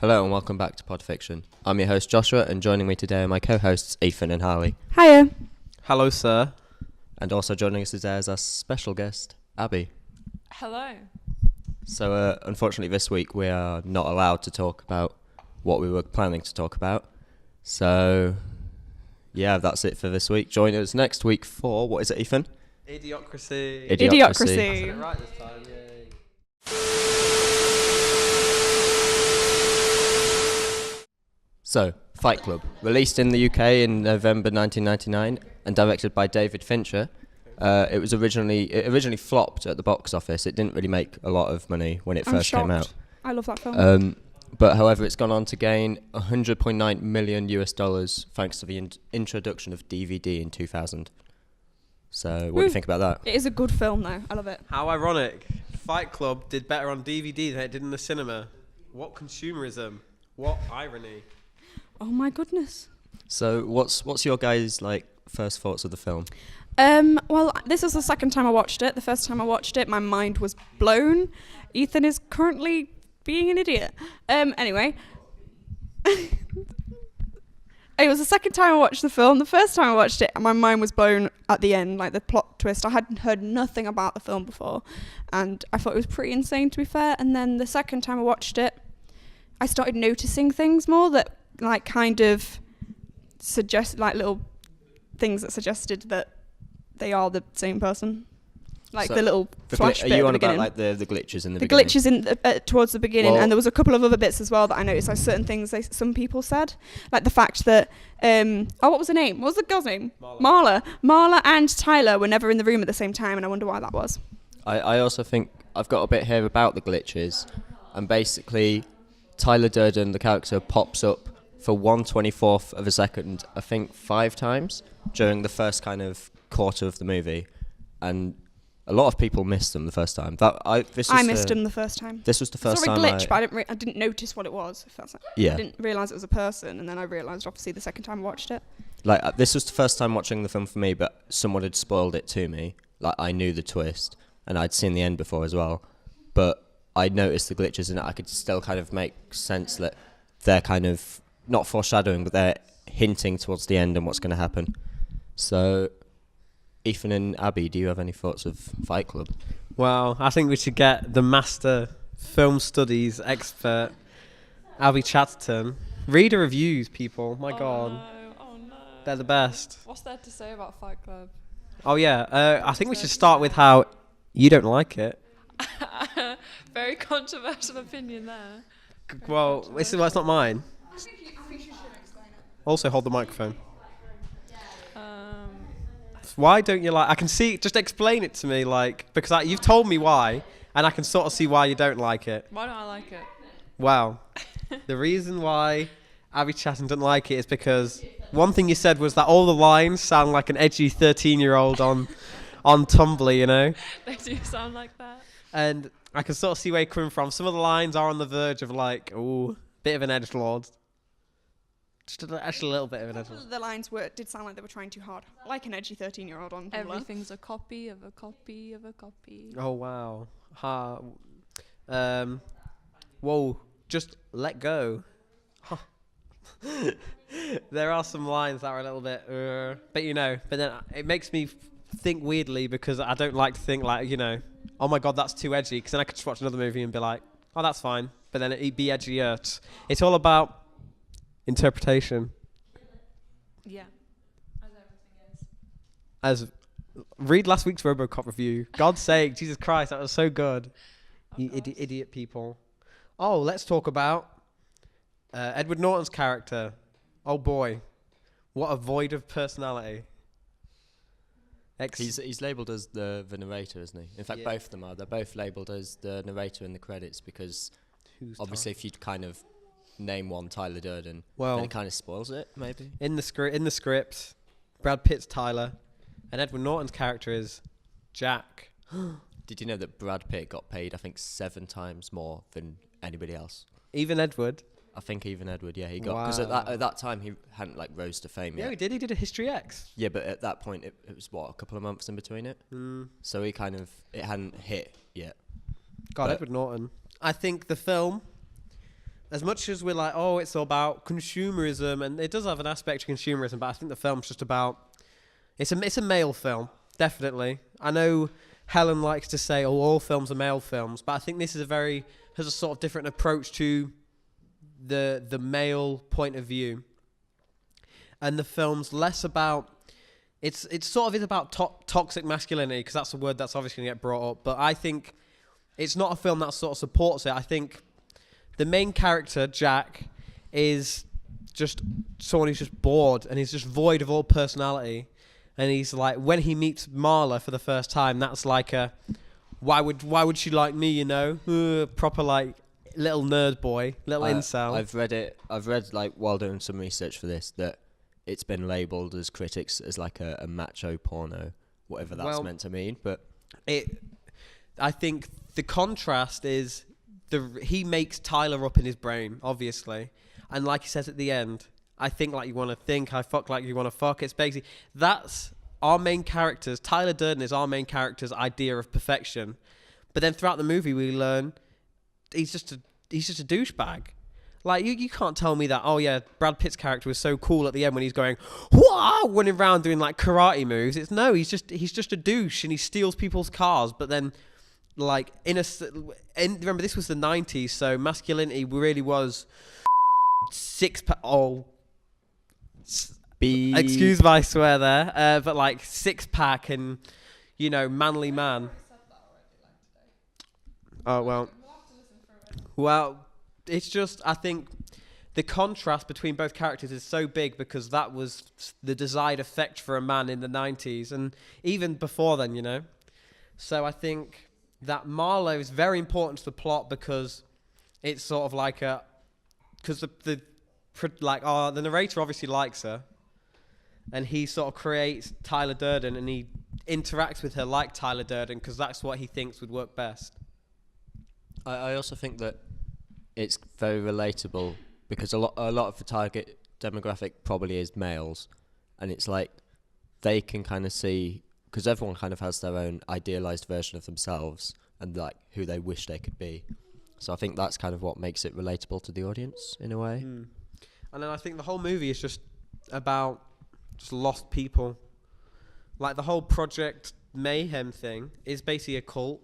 Hello and welcome back to Podfiction. I'm your host Joshua, and joining me today are my co-hosts Ethan and Harley. Hiya. Hello, sir. And also joining us today is our special guest, Abby. Hello. So unfortunately this week we are not allowed to talk about what we were planning to talk about. So yeah, that's it for this week. Join us next week for, what is it, Ethan? Idiocracy. Idiocracy. I said it right this time, yay. So, Fight Club, released in the UK in November 1999 and directed by David Fincher. It originally flopped at the box office. It didn't really make a lot of money when it first came out. I love that film. But however, it's gone on to gain $100.9 million thanks to the introduction of DVD in 2000. So, what do you think about that? It is a good film, though. I love it. How ironic. Fight Club did better on DVD than it did in the cinema. What consumerism. What irony. Oh my goodness. So, what's your guys' first thoughts of the film? Well, this is the second time I watched it. The first time I watched it, my mind was blown. Ethan is currently being an idiot. Anyway. It was the second time I watched the film. The first time I watched it, my mind was blown at the end, like the plot twist. I hadn't heard nothing about the film before, and I thought it was pretty insane, to be fair. And then the second time I watched it, I started noticing things more that kind of suggest little things that suggested that they are the same person. So the little flash bit Are you on at the beginning. about the glitches in the beginning? beginning? Glitches in towards the beginning, and there was a couple of other bits as well that I noticed. Like certain things some people said, like the fact that what was her name? What was the girl's name? Marla and Tyler were never in the room at the same time, and I wonder why that was. I also think I've got a bit here about the glitches, and basically Tyler Durden, the character, pops up for 1/24th of a second, I think 5 times during the first kind of quarter of the movie, and a lot of people missed them the first time. I missed them the first time. This was the first time. I saw a glitch, but I didn't notice what it was. If that's yeah. I didn't realise it was a person, and then I realised obviously the second time I watched it. This was the first time watching the film for me, but someone had spoiled it to me. I knew the twist, and I'd seen the end before as well, but I noticed the glitches in it. I could still kind of make sense that they're kind of not foreshadowing, but they're hinting towards the end and what's going to happen. So, Ethan and Abby, do you have any thoughts of Fight Club? Well, I think we should get the master film studies expert, Abby Chatterton. Read the reviews, people. My God. Oh no. They're the best. What's there to say about Fight Club? Oh, yeah. I think we should start with how you don't like it. Very controversial opinion there. Well, it's not mine. I think you should explain it. Also, hold the microphone. Why don't you like... I can see... Just explain it to me, because you've told me why, and I can sort of see why you don't like it. Why don't I like it? Well, the reason why Abby Chatterton doesn't like it is because one thing you said was that all the lines sound like an edgy 13-year-old on Tumblr, you know? They do sound like that. And I can sort of see where you're coming from. Some of the lines are on the verge of bit of an edgelord. Actually a little bit of an edgelord. The lines did sound like they were trying too hard, like an edgy 13-year-old on Tumblr. Everything's a copy of a copy of a copy. Oh wow. Whoa, just let go. There are some lines that are a little bit but then it makes me think weirdly because I don't like to think oh my God, that's too edgy, because then I could just watch another movie and be like, oh, that's fine, but then it'd be edgier. It's all about interpretation. Yeah. As everything is. Read last week's RoboCop review. God's sake, Jesus Christ, that was so good. You idiot people. Oh, let's talk about Edward Norton's character. Oh boy, what a void of personality. He's labelled as the narrator, isn't he? In fact, both of them are. They're both labelled as the narrator in the credits because obviously if you kind of name one Tyler Durden, then it kind of spoils it, maybe. In the script, Brad Pitt's Tyler, and Edward Norton's character is Jack. Did you know that Brad Pitt got paid, I think, 7 times more than anybody else? Even Edward? I think even Edward, yeah, he got... Because at that time, he hadn't, rose to fame yet. Yeah, he did. He did a History X. Yeah, but at that point, it was, a couple of months in between it? So he kind of... It hadn't hit yet. God, Edward Norton. I think the film as much as we're like, oh, it's all about consumerism, and it does have an aspect of consumerism, but I think the film's just about, it's a male film, definitely. I know Helen likes to say, oh, all films are male films, but I think this is has a sort of different approach to the male point of view. And the film's less about, it's sort of is about toxic masculinity, because that's a word that's obviously going to get brought up, but I think it's not a film that sort of supports it. I think the main character, Jack, is just someone who's just bored, and he's just void of all personality. And he's like, when he meets Marla for the first time, that's like why would she like me, you know? Proper like little nerd boy, little incel. I've read like while doing some research for this that it's been labelled as critics as like a macho porno, whatever that's meant to mean. But I think the contrast is he makes Tyler up in his brain, obviously, and like he says at the end, I think like you want to think, I fuck like you want to fuck. It's basically, that's our main characters. Tyler Durden is our main character's idea of perfection. But then throughout the movie, we learn he's just a douchebag. Like, you can't tell me that, oh yeah, Brad Pitt's character was so cool at the end when he's going, whoa, running around doing like karate moves. He's just a douche, and he steals people's cars. But then, like, remember this was the 90s, so masculinity really was excuse my swear there, but like six-pack and, you know, manly man. Oh, well, it's just, I think the contrast between both characters is so big because that was the desired effect for a man in the 90s and even before then, you know. So I think that Marlo is very important to the plot because it's sort of like because the narrator obviously likes her, and he sort of creates Tyler Durden, and he interacts with her like Tyler Durden because that's what he thinks would work best. I also think that it's very relatable because a lot of the target demographic probably is males, and it's like they can kind of see, because everyone kind of has their own idealized version of themselves and like who they wish they could be. So I think that's kind of what makes it relatable to the audience in a way. And then I think the whole movie is just about just lost people. Like the whole Project Mayhem thing is basically a cult,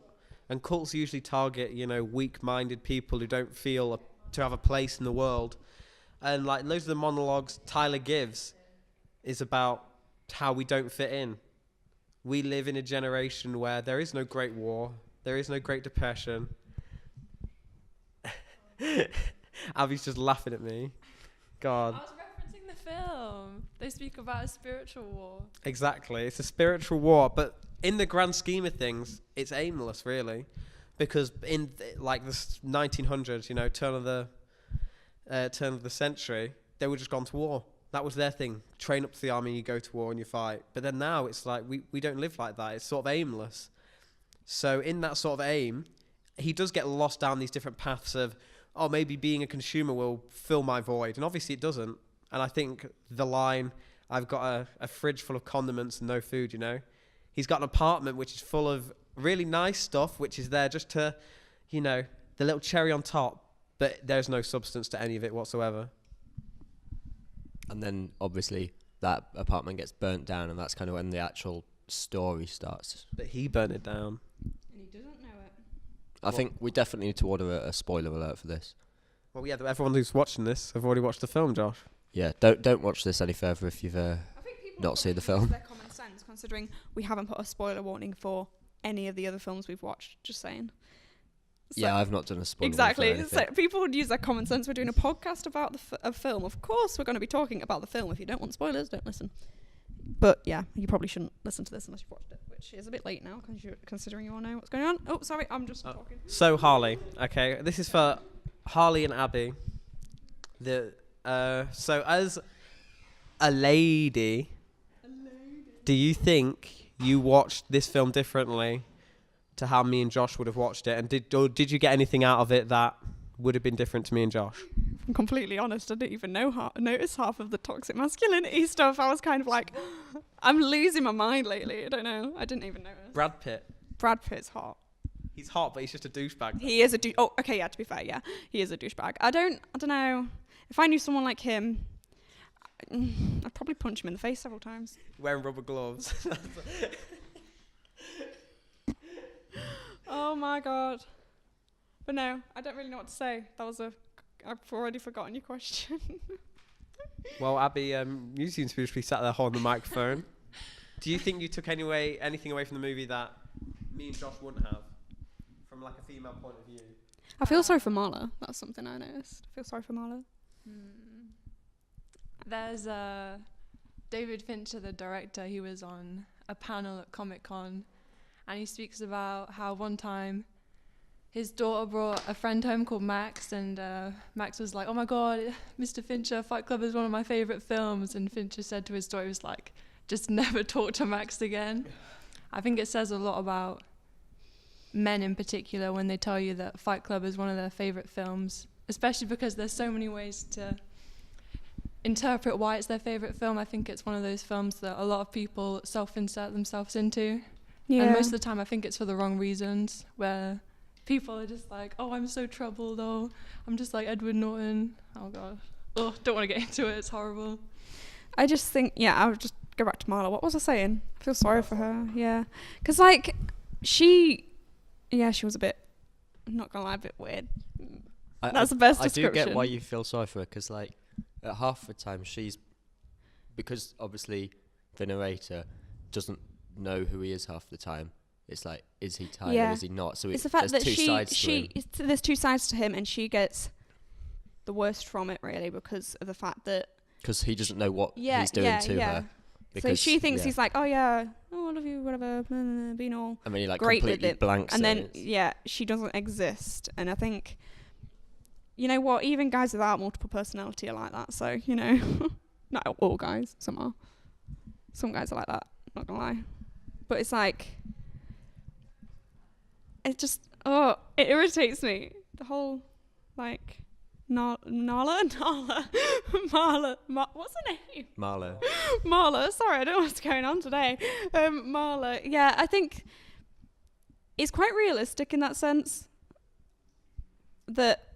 and cults usually target, you know, weak-minded people who don't feel to have a place in the world. And like loads of the monologues Tyler gives is about how we don't fit in. We live in a generation where there is no Great War, there is no Great Depression. Abby's just laughing at me. God. I was referencing the film. They speak about a spiritual war. Exactly. It's a spiritual war, but in the grand scheme of things, it's aimless, really. Because in like the 1900s, you know, turn of the century, they were just gone to war. That was their thing. Train up to the army, you go to war and you fight. But then now it's like we don't live like that. It's sort of aimless. So in that sort of aim, he does get lost down these different paths of, oh, maybe being a consumer will fill my void. And obviously it doesn't. And I think the line, I've got a fridge full of condiments and no food, you know. He's got an apartment which is full of really nice stuff, which is there just to, you know, the little cherry on top. But there's no substance to any of it whatsoever. And then obviously that apartment gets burnt down, and that's kind of when the actual story starts. But he burnt it down. And he doesn't know it. I think we definitely need to order a spoiler alert for this. Well, yeah, everyone who's watching this have already watched the film, Josh. Yeah, don't watch this any further if you've not seen the film. Their common sense, considering we haven't put a spoiler warning for any of the other films we've watched. Just saying. So yeah, I've not done a spoiler. Exactly. So people would use their common sense. We're doing a podcast about a film. Of course, we're going to be talking about the film. If you don't want spoilers, don't listen. But yeah, you probably shouldn't listen to this unless you've watched it, which is a bit late now, considering you all know what's going on. Oh, sorry, I'm just talking. So Harley, okay, this is for Harley and Abby. So as a lady, do you think you watched this film differently to how me and Josh would have watched it? And did you get anything out of it that would have been different to me and Josh? I'm completely honest, I didn't even notice half of the toxic masculinity stuff. I was kind of like, I'm losing my mind lately. I don't know. I didn't even notice. Brad Pitt. Brad Pitt's hot. He's hot, but he's just a douchebag. He is a douche. Oh, okay, yeah, to be fair, yeah. He is a douchebag. I don't know. If I knew someone like him, I'd probably punch him in the face several times. Wearing rubber gloves. Oh my god. But no, I don't really know what to say. I've already forgotten your question. Well, Abby, you seem to be sat there holding the microphone. Do you think you took anything away from the movie that me and Josh wouldn't have? From like a female point of view. I feel sorry for Marla. That's something I noticed. I feel sorry for Marla. There's David Fincher, the director. He was on a panel at Comic-Con, and he speaks about how one time his daughter brought a friend home called Max, and Max was like, "Oh my God, Mr. Fincher, Fight Club is one of my favorite films." And Fincher said to his daughter, he was like, "Just never talk to Max again." I think it says a lot about men in particular when they tell you that Fight Club is one of their favorite films, especially because there's so many ways to interpret why it's their favorite film. I think it's one of those films that a lot of people self-insert themselves into. Yeah. And most of the time I think it's for the wrong reasons, where people are just like, "Oh, I'm so troubled," or "I'm just like Edward Norton." Oh god. Oh, don't want to get into it, it's horrible. I just think, I would just go back to Marla. What was I saying? I feel sorry for her, yeah. Because, like, she was a bit, I'm not going to lie, a bit weird. That's the best description. I do get why you feel sorry for her, because, like, at half the time because obviously the narrator doesn't know who he is half the time. It's like, is he Tyler, is he not? So it's the fact that there's two sides to him, and she gets the worst from it, really, because of the fact that... Because he doesn't know what he's doing to her. So she thinks he's like, I love you, whatever, being all and then he like great completely with it. blanks and it. then, she doesn't exist. And I think, you know what, even guys without multiple personality are like that. So, not all guys, some are. Some guys are like that, not gonna lie. But it's like, it just, it irritates me. The whole, like... Marla, what's her name? Marla, sorry, I don't know what's going on today. Marla, I think it's quite realistic in that sense that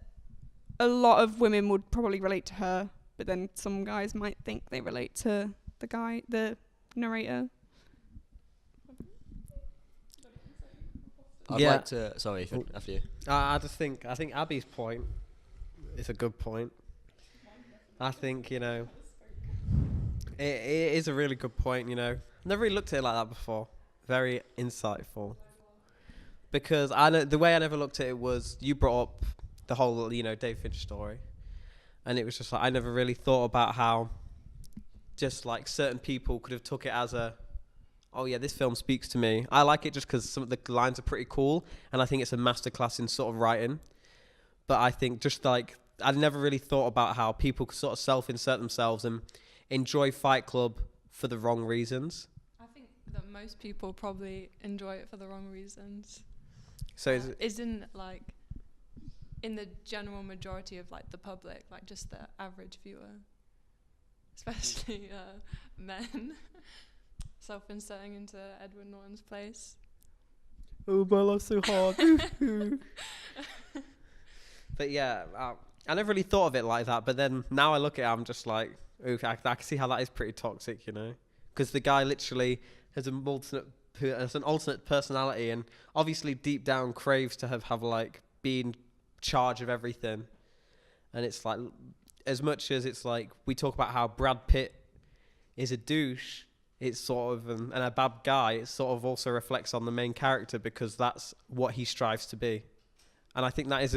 a lot of women would probably relate to her, but then some guys might think they relate to the narrator. I'd like to, sorry, after you. I think Abby's point is a good point. I think, it is a really good point, Never really looked at it like that before. Very insightful. Because the way I never looked at it was, you brought up the whole, David Fincher story. And it was just like, I never really thought about how just like certain people could have took it as oh yeah, this film speaks to me. I like it just because some of the lines are pretty cool. And I think it's a masterclass in sort of writing. But I think just like, I'd never really thought about how people could sort of self-insert themselves and enjoy Fight Club for the wrong reasons. I think that most people probably enjoy it for the wrong reasons. So isn't like in the general majority of like the public, like just the average viewer, especially men, self-inserting into Edward Norton's place. Oh, my life's so hard. But I never really thought of it like that. But then now I look at it, I'm just like, okay, I can see how that is pretty toxic, because the guy literally has an alternate personality, and obviously deep down craves to have like be in charge of everything. And it's like, as much as it's like we talk about how Brad Pitt is a douche, it's sort of and a bad guy. It sort of also reflects on the main character, because that's what he strives to be. And I think that is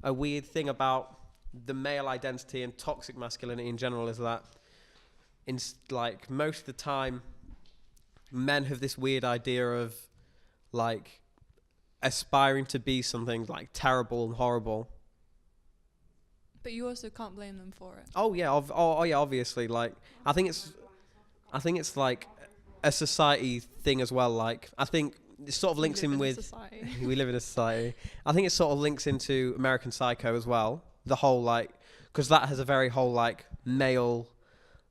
a weird thing about the male identity and toxic masculinity in general, is that in like most of the time men have this weird idea of like aspiring to be something like terrible and horrible. But you also can't blame them for it. Oh yeah, obviously. Like I think it's like a society thing as well. Like I think it sort of links in with we live in a society. I think it sort of links into American Psycho as well. The whole like, because that has a very whole like male,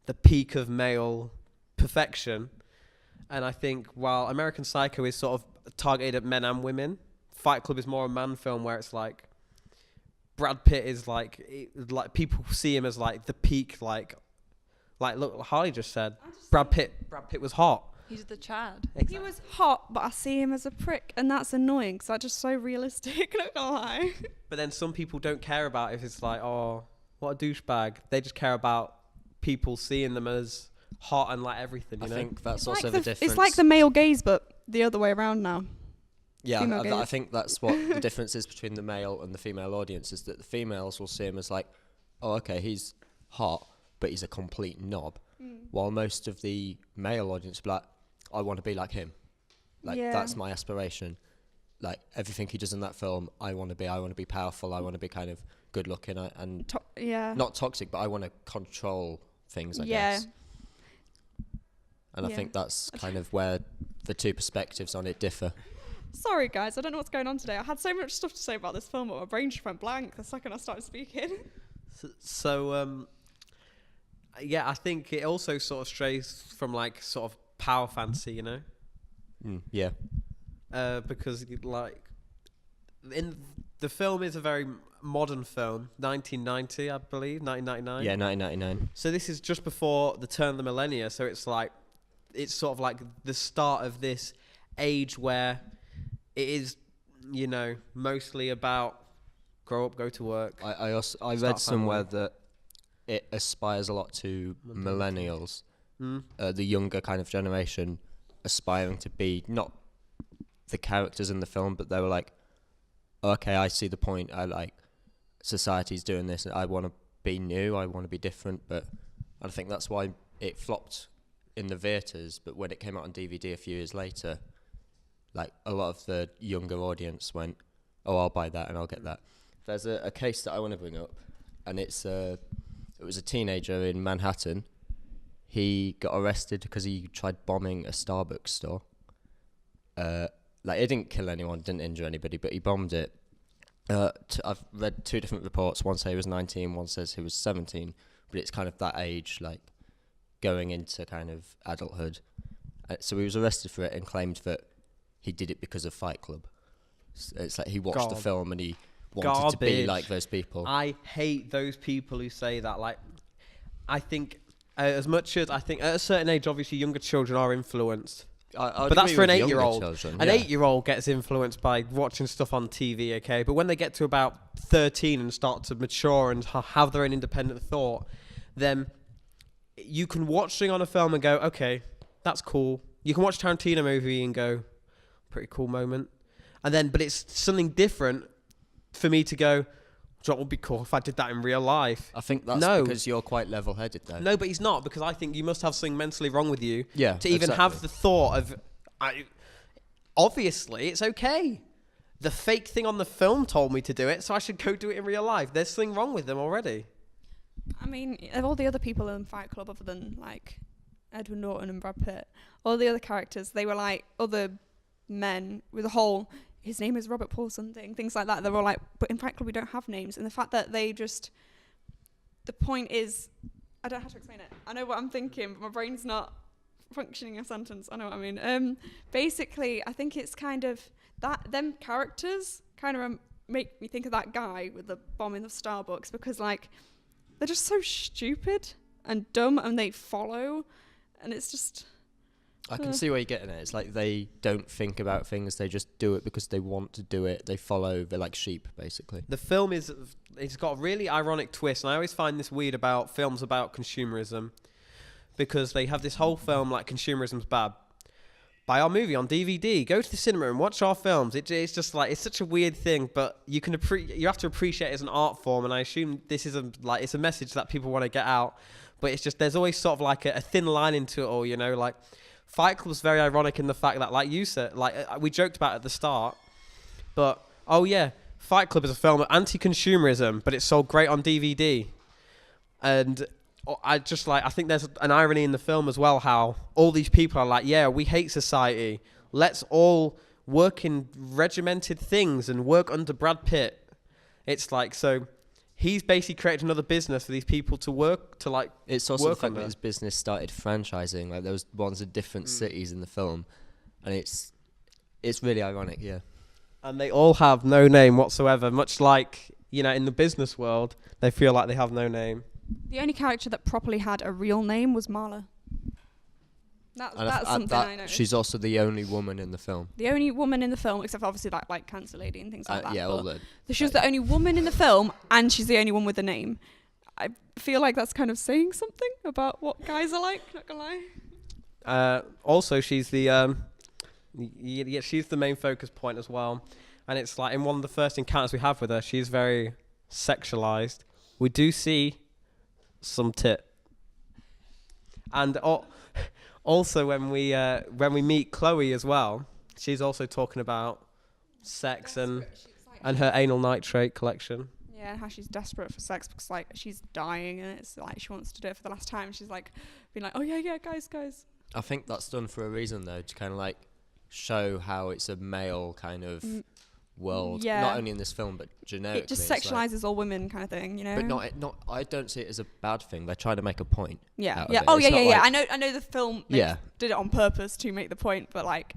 the peak of male perfection. And I think while American Psycho is sort of targeted at men and women Fight Club is more a man film where it's like Brad Pitt is like people see him as like the peak, like look, Harley just said Brad Pitt was hot. He's the Chad. He was hot, but I see him as a prick, and that's annoying because that's just so realistic. Not gonna lie. But then some people don't care about if it's like, oh, what a douchebag. They just care about people seeing them as hot and like everything. You know? think that's It's also like the difference. It's like the male gaze, but the other way around now. Yeah, female I gaze. think that's what the difference is between the male and the female audience, is that the females will see him as like, oh, okay, he's hot, but he's a complete knob. While most of the male audience will be like, I want to be like him. Like, that's my aspiration. Like, everything he does in that film, I want to be. I want to be powerful. I want to be kind of good looking and not toxic, but I want to control things, I guess. And I think that's kind of where the two perspectives on it differ. Sorry, guys, I don't know what's going on today. I had so much stuff to say about this film, but my brain just went blank the second I started speaking. So, yeah, I think it also sort of strays from like sort of power fantasy, you know? Yeah. Because like in the film is a very modern film, 1990, I believe, 1999. Yeah, 1999. So this is just before the turn of the millennia. So it's sort of like the start of this age where it is, you know, mostly about grow up, go to work. I read somewhere that it aspires a lot to millennials, the younger kind of generation, aspiring to be not the characters in the film, but they were like, okay, I see the point. I like society's doing this, and I want to be new. I want to be different. But I think that's why it flopped in the theaters. But when it came out on DVD a few years later, like a lot of the younger audience went, "Oh, I'll buy that and I'll get that." There's a case that I want to bring up, and it was a teenager in Manhattan. He got arrested because he tried bombing a Starbucks store. Like, it didn't kill anyone, didn't injure anybody, but he bombed it. I've read two different reports. One says he was 19, one says he was 17. But it's kind of that age, like, going into kind of adulthood. So he was arrested for it and claimed that he did it because of Fight Club. It's like he watched the film and he wanted to be like those people. I hate those people who say that. Like, I think as much as I think at a certain age, obviously younger children are influenced. But that's for an 8-year-old. Children, an 8-year-old gets influenced by watching stuff on TV, okay? But when they get to about 13 and start to mature and have their own independent thought, then you can watch something on a film and go, okay, that's cool. You can watch a Tarantino movie and go, pretty cool moment. And then, but it's something different for me to go, that would be cool if I did that in real life. I think that's because you're quite level-headed, though. No, but he's not, because I think you must have something mentally wrong with you to even exactly. have the thought of... obviously, it's okay. The fake thing on the film told me to do it, so I should go do it in real life. There's something wrong with them already. I mean, of all the other people in Fight Club, other than like Edward Norton and Brad Pitt, all the other characters, they were like other men with a whole... his name is Robert Paul something, things like that. They were like, but in Fight Club we don't have names. And the fact that they just... the point is... I don't know how to explain it. I know what I'm thinking, but my brain's not functioning a sentence. I know what I mean. Basically, I think it's kind of... that them characters kind of make me think of that guy with the bomb in the Starbucks, because like they're just so stupid and dumb and they follow, and it's just... I can see where you're getting at. It's like they don't think about things, they just do it because they want to do it. They follow, they're like sheep, basically. The film it's got a really ironic twist, and I always find this weird about films about consumerism, because they have this whole film like consumerism's bad. Buy our movie on DVD, go to the cinema and watch our films. It's just like, it's such a weird thing, but you have to appreciate it as an art form, and I assume this is it's a message that people want to get out, but it's just, there's always sort of like a thin line into it all, you know, like Fight Club's very ironic in the fact that, like you said, like we joked about at the start, but oh yeah, Fight Club is a film of anti-consumerism, but it's sold great on DVD, and I think there's an irony in the film as well, how all these people are like, yeah, we hate society, let's all work in regimented things and work under Brad Pitt. It's like, so he's basically created another business for these people to work, to like it's also work the fact under. that his business started franchising, like there was ones in different cities in the film, and it's really ironic, yeah. And they all have no name whatsoever, much like, in the business world, they feel like they have no name. The only character that properly had a real name was Marla. That's something I noticed. She's also the only woman in the film. The only woman in the film, except for obviously like Cancer Lady and things like that. Yeah, all the. She was the only woman in the film, and she's the only one with a name. I feel like that's kind of saying something about what guys are like. Not gonna lie. Also, she's the she's the main focus point as well, and it's like in one of the first encounters we have with her, she's very sexualized. We do see some tit, and also when we meet Chloe as well, she's also talking about sex and her anal nitrate collection. Yeah, and how she's desperate for sex because like she's dying and it's like she wants to do it for the last time. She's like being like, oh yeah, guys. I think that's done for a reason though, to kind of like show how it's a male kind of world. Yeah. Not only in this film but generically. It just sexualizes all women, kind of thing, you know. But not. I don't see it as a bad thing. They're trying to make a point. Yeah. Out Yeah. Of it. Oh It's not yeah. like- I know the film Yeah. did it on purpose to make the point, but like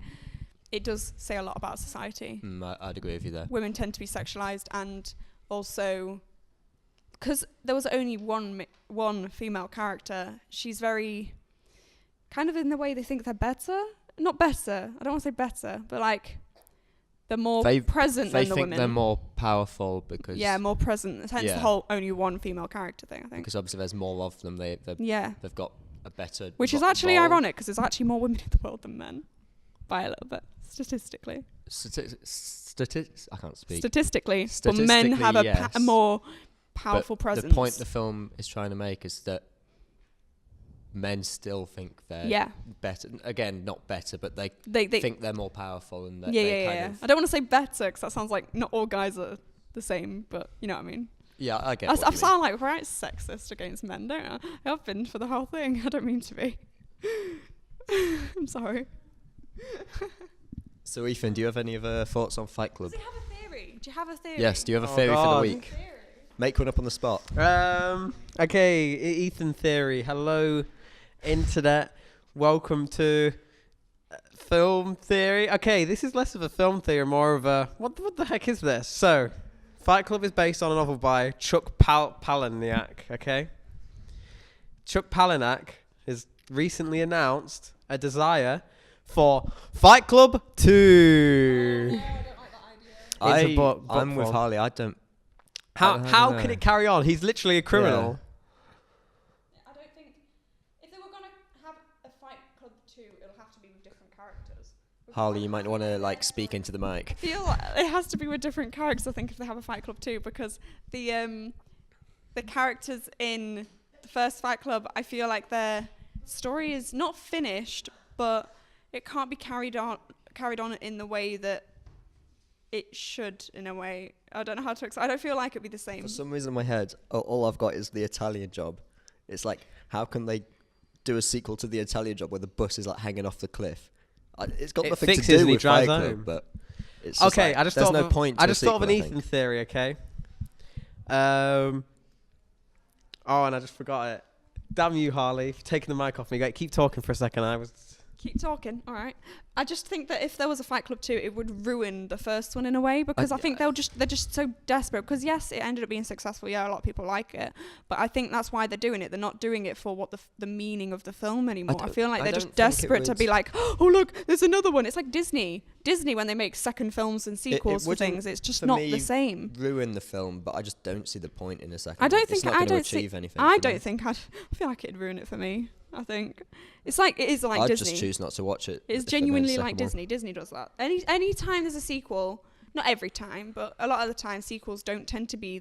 it does say a lot about society. I'd agree with you there. Women tend to be sexualized, and also because there was only one female character, she's very kind of in the way they think they're better. Not better. I don't want to say better, but like they're more present than the They think women. they're more powerful because more present. Hence the whole only one female character thing, I think. because obviously there's more of them. They've got a better. Which is actually ironic because there's actually more women in the world than men, by a little bit statistically. I can't speak. Statistically, but men have a more powerful presence. The point the film is trying to make is that men still think they're better. Again, not better, but they think they're more powerful and that yeah. I don't want to say better because that sounds like not all guys are the same, but you know what I mean. Yeah, I get. I sound like right sexist against men, don't I? I have been for the whole thing. I don't mean to be. I'm sorry. So Ethan, do you have any other thoughts on Fight Club? Does he have a theory? Do you have a theory? Yes. Do you have a theory for the week? Make one up on the spot. Okay, Ethan theory. Hello, internet. Welcome to film theory. Okay, this is less of a film theory, more of a what the heck is this? So, Fight Club is based on a novel by Chuck Palahniuk. Okay, Chuck Palahniuk has recently announced a desire for Fight Club 2. I don't like that idea. It's a book I'm with form. Harley. I don't. How can it carry on? He's literally a criminal. I don't think if they were gonna have a Fight Club 2, it'll have to be with different characters. Harley, you might want to like speak into the mic. I feel like it has to be with different characters. I think if they have a Fight Club 2, because the characters in the first Fight Club, I feel like their story is not finished, but it can't be carried on in the way that it should. In a way, I don't know how to explain. I don't feel like it'd be the same. For some reason in my head, all I've got is the Italian Job. It's like, how can they do a sequel to the Italian Job where the bus is like hanging off the cliff? It's got It nothing to fixes do and he with drives Fight home. Club, but it's just Okay, like, I just there's thought no of, point. I to just a thought of an sequel, I Ethan think. theory. Okay. And I just forgot it. Damn you, Harley, for taking the mic off me. Go, keep talking for a second. I was. Keep talking. All right. I just think that if there was a Fight Club 2, it would ruin the first one in a way, because I think they're just so desperate. Because yes, it ended up being successful. Yeah, a lot of people like it, but I think that's why they're doing it. They're not doing it for what the meaning of the film anymore. I feel like they're just desperate to be like, oh look, there's another one. It's like Disney when they make second films and sequels for things. It's just not the same. Ruin the film, but I just don't see the point in a second. I don't It's think not I gonna don't achieve see, anything. I for don't me. think I feel like it'd ruin it for me. I think it is like I'd Disney. just choose not to watch it. It's if they made a genuinely second like one. Disney. Disney does that. Any time there's a sequel, not every time, but a lot of the time, sequels don't tend to be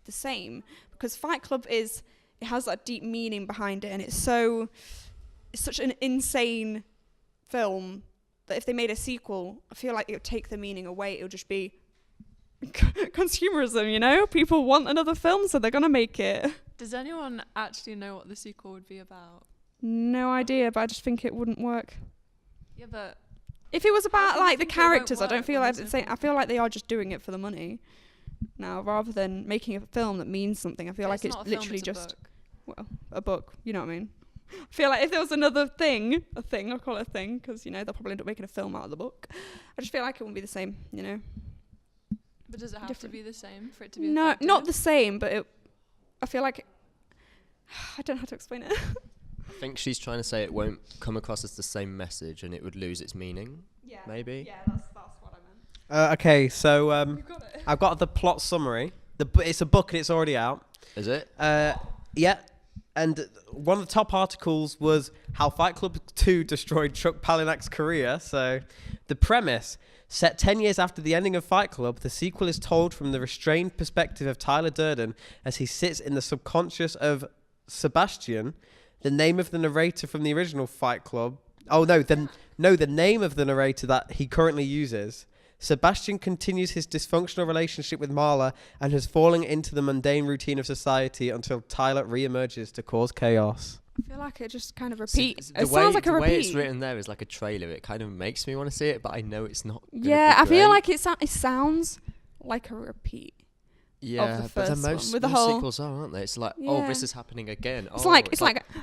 the same, because Fight Club it has that deep meaning behind it, and it's such an insane film that if they made a sequel, I feel like it would take the meaning away. It would just be consumerism, you know? People want another film, so they're gonna make it. Does anyone actually know what the sequel would be about? No idea, but I just think it wouldn't work. Yeah, but If it was about can like you the think it won't characters, I don't work feel when like there's it's saying. I feel like they are just doing it for the money now, rather than making a film that means something. I feel like it's not a film, literally it's a just book. a book. You know what I mean? I feel like if there was another thing, I'll call it a thing, because they'll probably end up making a film out of the book. I just feel like it wouldn't be the same, you know. But does it have different. to be the same for it to be No, effective? not the same, but I feel like I don't know how to explain it. I think she's trying to say it won't come across as the same message and it would lose its meaning. Yeah. Maybe. Yeah, that's what I meant. Okay, so You got it. I've got the plot summary. It's a book and it's already out. Is it? Yeah. And one of the top articles was how Fight Club 2 destroyed Chuck Palahniuk's career. So the premise, set 10 years after the ending of Fight Club, the sequel is told from the restrained perspective of Tyler Durden as he sits in the subconscious of Sebastian, the name of the narrator from the original Fight Club. Oh, no, the name of the narrator that he currently uses. Sebastian continues his dysfunctional relationship with Marla and has fallen into the mundane routine of society until Tyler re-emerges to cause chaos. I feel like it just kind of repeats. The It sounds like a the way it's repeat. written there is like a trailer. It kind of makes me want to see it, but I know it's not. Yeah, I feel like it sounds like a repeat. Yeah, the but first one, most with the whole- sequels are, aren't they? It's like, oh, Yeah. this is happening again. It's oh, like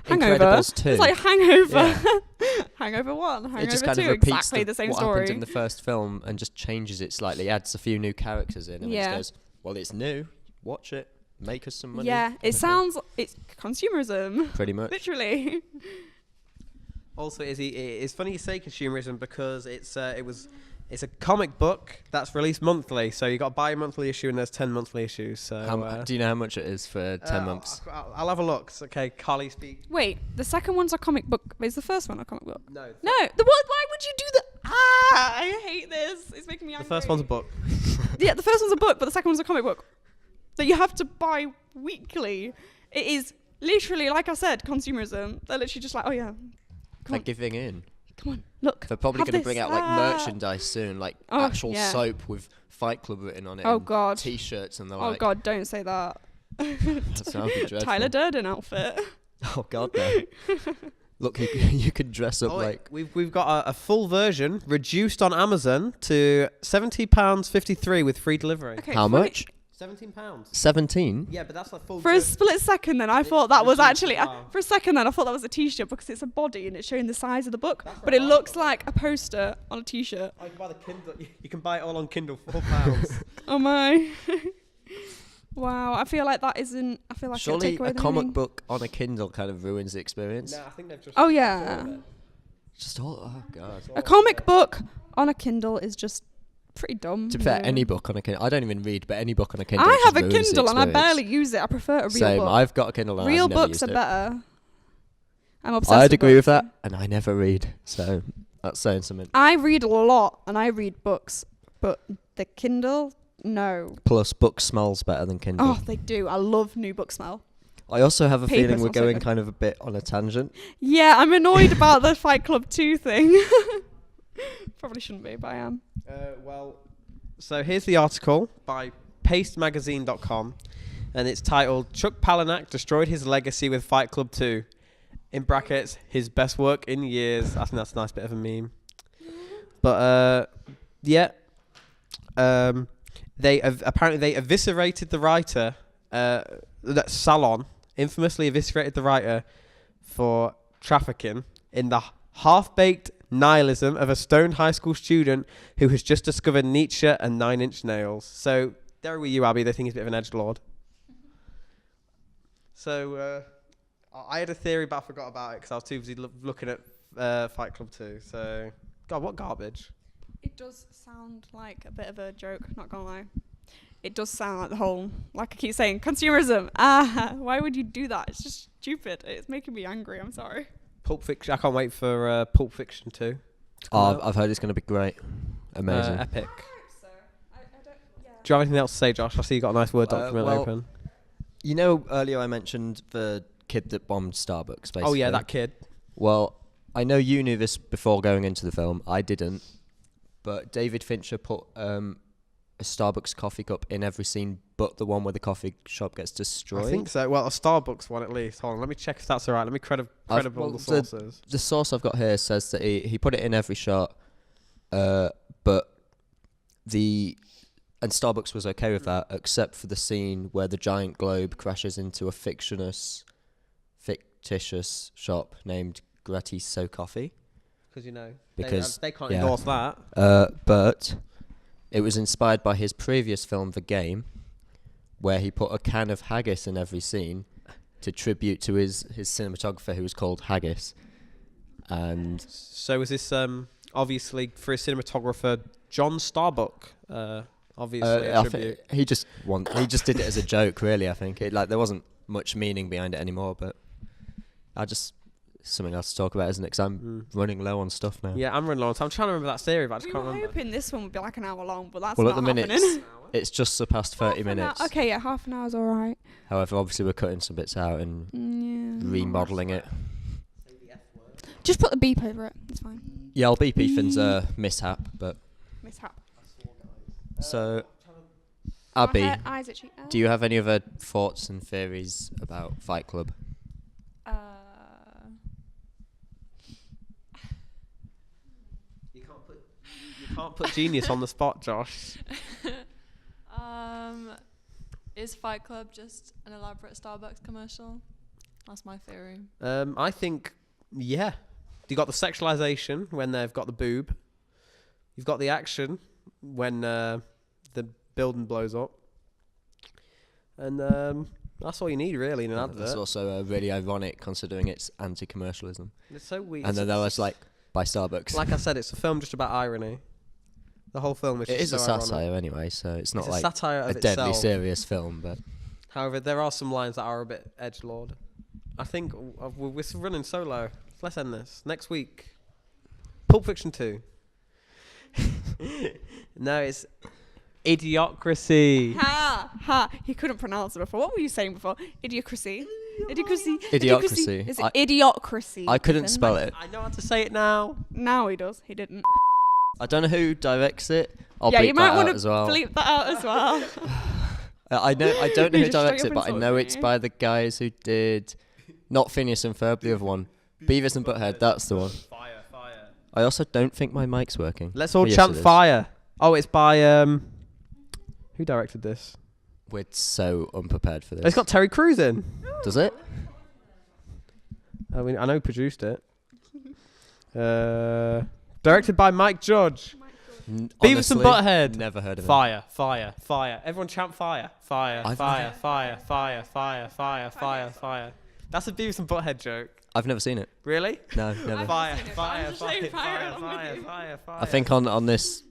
Hangover. Incredibles 2. It's like Hangover. Yeah. Hangover 1, Hangover It just 2, kind of repeats exactly the same what story. happened in the first film and just changes it slightly, adds a few new characters in, and Yeah. it just goes, well, it's new. Watch it. Make us some money. Yeah, kind it of thing. sounds, it's consumerism. Pretty much. Literally. Also, it's funny you say consumerism because it's a comic book that's released monthly. So you got to buy a monthly issue and there's 10 monthly issues. So Do you know how much it is for 10 months? I'll have a look. Okay, Carly, speak. Wait, the second one's a comic book. Is the first one a comic book? No. No, why would you do that? I hate this. It's making me The angry. first one's a book. Yeah, the first one's a book, but the second one's a comic book that you have to buy weekly. It is literally, like I said, consumerism. They're literally just like, oh yeah, They're giving in. come on, look. They're probably have going to this. bring out like merchandise soon, like Oh, actual yeah. soap with Fight Club written on it. Oh, and God. T-shirts and they're Oh like, God, don't say that. that sounds dreadful. Tyler Durden outfit. Oh God, no. Look, you could dress up like. We've got a full version reduced on Amazon to £17.53 with free delivery. Okay, How funny- much? £17. 17. Yeah, but that's a full. For a split second, then I thought that was reduced, actually. wow. For a second, then I thought that was a T-shirt because it's a body and it's showing the size of the book, That's but right, it I looks thought. like a poster on a T-shirt. Oh, you can buy the Kindle. You can buy it all on Kindle for £4. Oh my! Wow, I feel like that isn't. I feel like it'll Surely take away a the comic meaning. book on a Kindle kind of ruins the experience. No, I think they've just. Oh yeah, Just all. Oh God. a comic book on a Kindle is just pretty dumb. To be fair, Yeah. any book on a Kindle. I don't even read, but any book on a Kindle. I just have a ruins the Kindle and I experience. barely use it. I prefer a real Same. book. I've got a Kindle and Real I've never books used are it. better. I'm obsessed. I'd agree with books. that, and I never read, so that's saying something. I read a lot and I read books, but the Kindle, no. Plus, book smells better than Kindle. Oh, they do. I love new book smell. I also have a Paper feeling we're smells so going good. kind of a bit on a tangent. Yeah, I'm annoyed about the Fight Club 2 thing. Probably shouldn't be, but I am. So here's the article by pastemagazine.com, and it's titled "Chuck Palahniuk destroyed his legacy with Fight Club 2." In brackets, his best work in years. I think that's a nice bit of a meme. But yeah, apparently they eviscerated the writer. That Salon infamously eviscerated the writer for trafficking in the half-baked nihilism of a stoned high school student who has just discovered Nietzsche and 9 Inch Nails. So there with you, Abby. They think he's a bit of an edgelord. So I had a theory, but I forgot about it because I was too busy looking at Fight Club 2. So, God, what garbage. It does sound like a bit of a joke, not gonna lie. It does sound like the whole, like I keep saying, consumerism. Why would you do that? It's just stupid. It's making me angry. I'm sorry. Pulp Fiction. I can't wait for Pulp Fiction 2. Oh, I've heard it's going to be great. Amazing. Epic. So, I don't, yeah. Do you have anything else to say, Josh? I see you got a nice Word document well, open. You know, earlier I mentioned the kid that bombed Starbucks, basically. Oh, yeah, that kid. Well, I know you knew this before going into the film. I didn't. But David Fincher put a Starbucks coffee cup in every scene but the one where the coffee shop gets destroyed. I think so. Well, a Starbucks one at least. Hold on, let me check if that's all right. Let me credible the sources. The source I've got here says that he put it in every shot, but Starbucks was okay with that, except for the scene where the giant globe crashes into a fictitious shop named Gratis So Coffee. Because, Because they can't yeah. endorse that. But it was inspired by his previous film, The Game, where he put a can of haggis in every scene to tribute to his cinematographer, who was called Haggis. And So was this obviously for his cinematographer John Starbuck? Obviously, a tribute. he just did it as a joke, really. I think there wasn't much meaning behind it anymore, but something else to talk about, isn't it? Because I'm running low on stuff now. Yeah, I'm running low on time. I'm trying to remember that theory, but I just We can't were remember. hoping this one would be like an hour long, but that's Well, not at the minute, happening. it's just surpassed 30 Half an hour- minutes. Okay, yeah, half an hour's all right. However, obviously we're cutting some bits out and Yeah. remodeling it. Just put the beep over it. It's fine. Yeah, I'll beep Ethan's mishap, but Mishap. so Abby, My eyes itchy. do you have any other thoughts and theories about Fight Club? You can't put genius on the spot, Josh. Is Fight Club just an elaborate Starbucks commercial? That's my theory. I think, yeah. You got the sexualization when they've got the boob. You've got the action when the building blows up. And that's all you need, really, in an advert. That's also really ironic, considering it's anti-commercialism. It's so weird. And then that was like by Starbucks. Like I said, it's a film just about irony. The whole film is it just is so a ironic. satire anyway, so it's not It's like a satire of a deadly itself. serious film, but However, there are some lines that are a bit edgelord. I think we're running so low. Let's end this. Next week, Pulp Fiction 2. No, it's Idiocracy. Ha ha! He couldn't pronounce it before. What were you saying before? Idiocracy. Idiocracy. Idiocracy. Is it idiocracy? I couldn't Ethan? spell it. I know how to say it now. Now he does. He didn't. I don't know who directs it. I'll yeah, bleep you might that want out to as well. bleep that out as well. I don't know You who just directs straight it, up but I know insulted it's me. by the guys who did not Phineas and Ferb, the other one. Beavis and Butthead, that's the one. Fire. I also don't think my mic's working. Let's all Yes, chant it is. fire. Oh, it's by who directed this? We're so unprepared for this. It's got Terry Crews in. Does it? I mean, I know who produced it. Directed by Mike Judge. Beavis and Honestly, Butthead. Never heard of it. Fire. Everyone chant fire. Fire. I've Fire. That's a Beavis and Butthead joke. I've never seen it. Really? No, never. Fire. seen it, but I'm just saying fire along with you. Fire. I think on this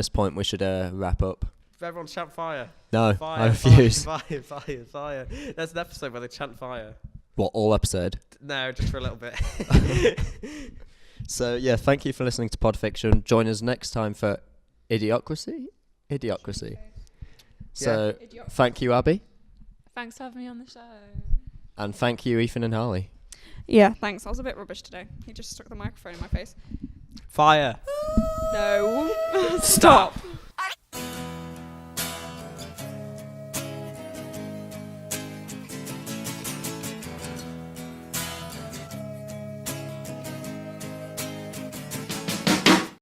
point we should wrap up. Everyone chant fire. No, Fire. I refuse. Fire. There's an episode where they chant fire. What, all episode? No, just for a little bit. So yeah, thank you for listening to Podfiction. Join us next time for Idiocracy. So thank you, Abby, Thanks for having me on the show. and thank you, Ethan and Harley. Yeah, thanks. I was a bit rubbish today. He just stuck the microphone in my face. Fire. No. Stop.